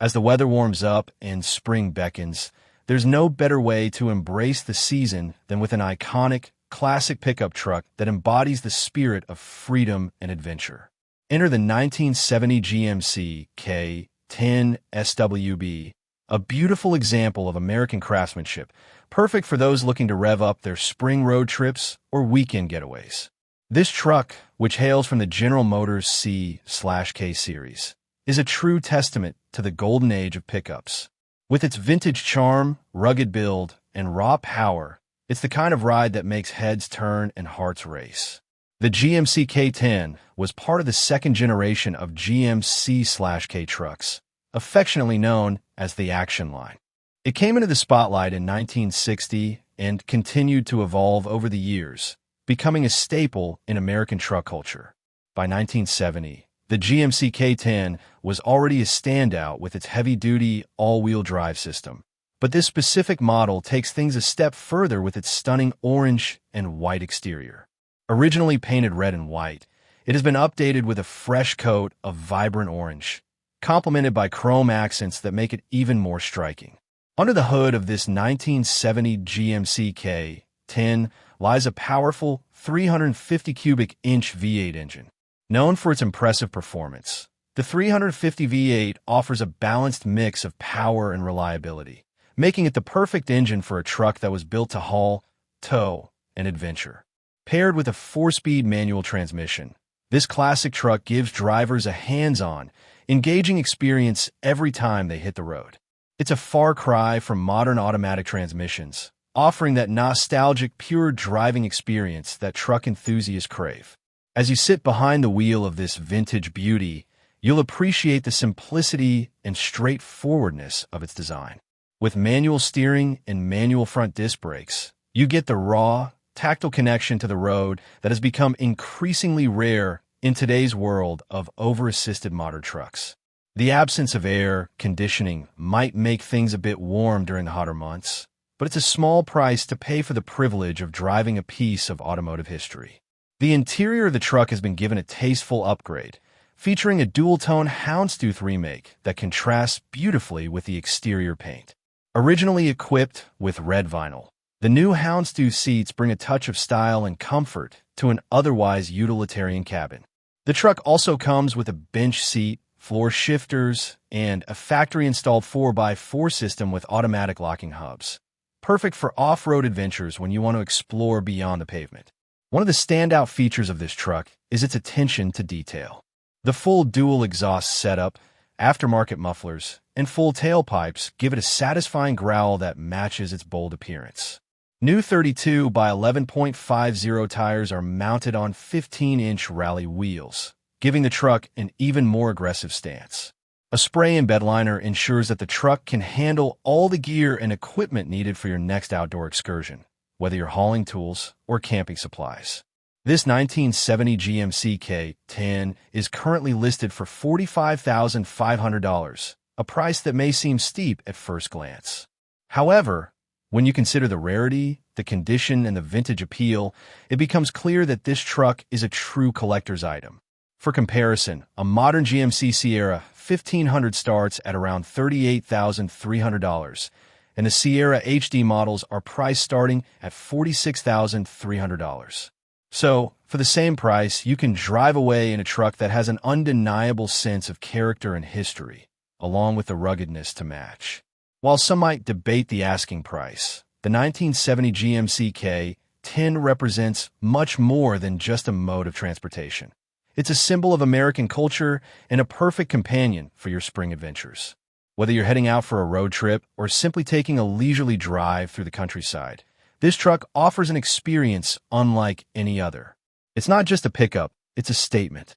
As the weather warms up and spring beckons, there's no better way to embrace the season than with an iconic, classic pickup truck that embodies the spirit of freedom and adventure. Enter the 1970 GMC K10 SWB, a beautiful example of American craftsmanship, perfect for those looking to rev up their spring road trips or weekend getaways. This truck, which hails from the General Motors C/K series, is a true testament to the golden age of pickups. With its vintage charm, rugged build, and raw power, it's the kind of ride that makes heads turn and hearts race. The GMC K10 was part of the second generation of GMC/K trucks, affectionately known as the Action Line. It came into the spotlight in 1960 and continued to evolve over the years, becoming a staple in American truck culture. By 1970, the GMC K10 was already a standout with its heavy-duty, all-wheel drive system. But this specific model takes things a step further with its stunning orange and white exterior. Originally painted red and white, it has been updated with a fresh coat of vibrant orange, complemented by chrome accents that make it even more striking. Under the hood of this 1970 GMC K10 lies a powerful 350 cubic inch V8 engine. Known for its impressive performance, the 350 V8 offers a balanced mix of power and reliability, making it the perfect engine for a truck that was built to haul, tow, and adventure. Paired with a 4-speed manual transmission, this classic truck gives drivers a hands-on, engaging experience every time they hit the road. It's a far cry from modern automatic transmissions, offering that nostalgic, pure driving experience that truck enthusiasts crave. As you sit behind the wheel of this vintage beauty, you'll appreciate the simplicity and straightforwardness of its design. With manual steering and manual front disc brakes, you get the raw, tactile connection to the road that has become increasingly rare in today's world of over-assisted modern trucks. The absence of air conditioning might make things a bit warm during the hotter months, but it's a small price to pay for the privilege of driving a piece of automotive history. The interior of the truck has been given a tasteful upgrade, featuring a dual-tone houndstooth remake that contrasts beautifully with the exterior paint. Originally equipped with red vinyl, the new houndstooth seats bring a touch of style and comfort to an otherwise utilitarian cabin. The truck also comes with a bench seat, floor shifters, and a factory-installed 4x4 system with automatic locking hubs, perfect for off-road adventures when you want to explore beyond the pavement. One of the standout features of this truck is its attention to detail. The full dual exhaust setup, aftermarket mufflers, and full tailpipes give it a satisfying growl that matches its bold appearance. New 32 by 11.50 tires are mounted on 15-inch rally wheels, giving the truck an even more aggressive stance. A spray and bed liner ensures that the truck can handle all the gear and equipment needed for your next outdoor excursion, whether you're hauling tools or camping supplies. This 1970 GMC K10 is currently listed for $45,500, a price that may seem steep at first glance. However, when you consider the rarity, the condition, and the vintage appeal, it becomes clear that this truck is a true collector's item. For comparison, a modern GMC Sierra 1500 starts at around $38,300, and the Sierra HD models are priced starting at $46,300. So, for the same price, you can drive away in a truck that has an undeniable sense of character and history, along with the ruggedness to match. While some might debate the asking price, the 1970 GMC K10 represents much more than just a mode of transportation. It's a symbol of American culture and a perfect companion for your spring adventures. Whether you're heading out for a road trip or simply taking a leisurely drive through the countryside, this truck offers an experience unlike any other. It's not just a pickup, it's a statement.